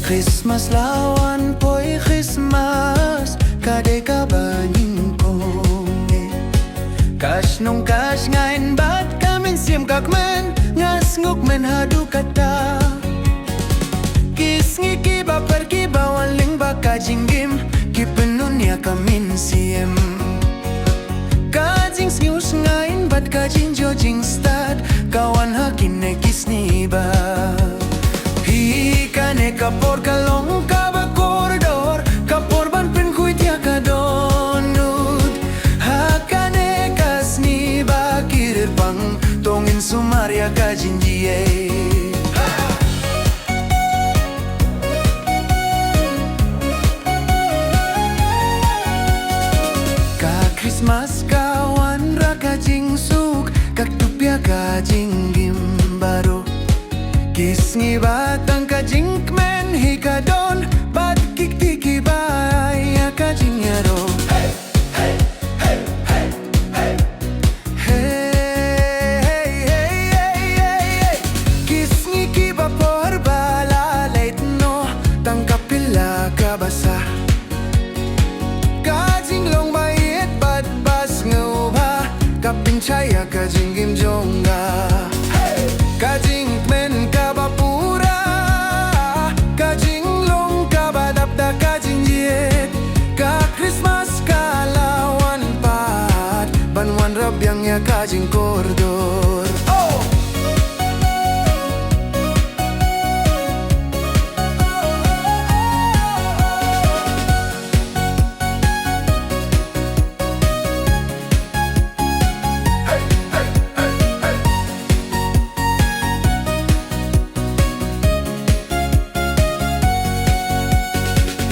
Christmas lawan poi Christmas kade ka baning konge Kash nung kash ngayon bat kamin siyem kakmen Ngas nguk men hadu kata Kis ngikiba pergiba waling baka jinggim Kipenun ya kamin siyem Kajing snius ngayon bat kajing jojing stad Kawan hakin ne kis niba Hikane kapor kalong kaba koridor Kapor ban pen kuitia ka donut Hakane kasni bakir pang Tongin sumaria ka jinjie Ka Christmas kawan raka jingsuk Kak tupia ka jinggim baru Kisngi batang kajing kmen hikadon Bat kik tiki baya kajing yaro Hey, hey, hey, hey, hey Hey, hey, hey, hey, hey, hey Kisngi kiba por bala late no Tangkap pila kabasa Kajing long bayit bat bas ngubha Kapin chaya kajing gim jongga Kajing kmen kabapura Kajing long kabadapda kajing jiet Ka Christmas kalawan pat Banwan rabyang ya kajing koridor Oh!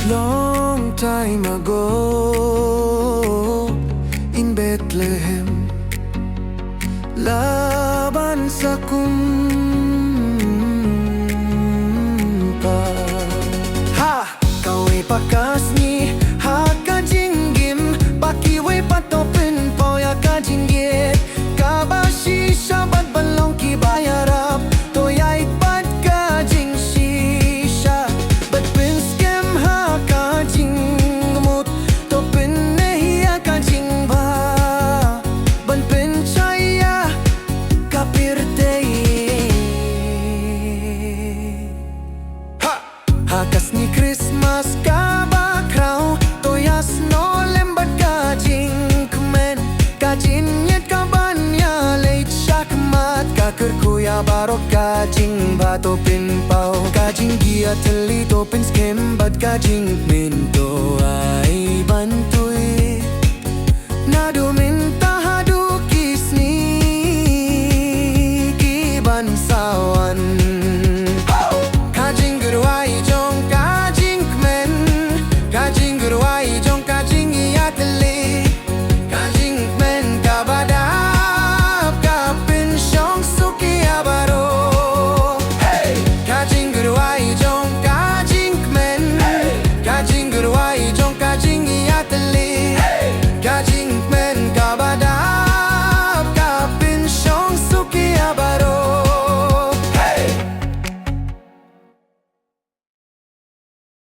Long time ago in Bethlehem Laban sa kumpa Ha! Kaway pakas ni haka jinggim Pakiway patopin po ya ka jinggit Kabashi sabat balong kibayarap Toyay pat ka jing shisha But pinskem ha ka jing mut Topin nehiya ka jing ba Ban pinchaya kapirte Ha! Hakas ni Christmas kabakraw Toyas no lembat ka jing kmen Ka jinyet ka banya late shakmat Kakir kuya barok ka jing bato pinpaw Ka jing gia tali to pinskem bat ka jing minto ay ban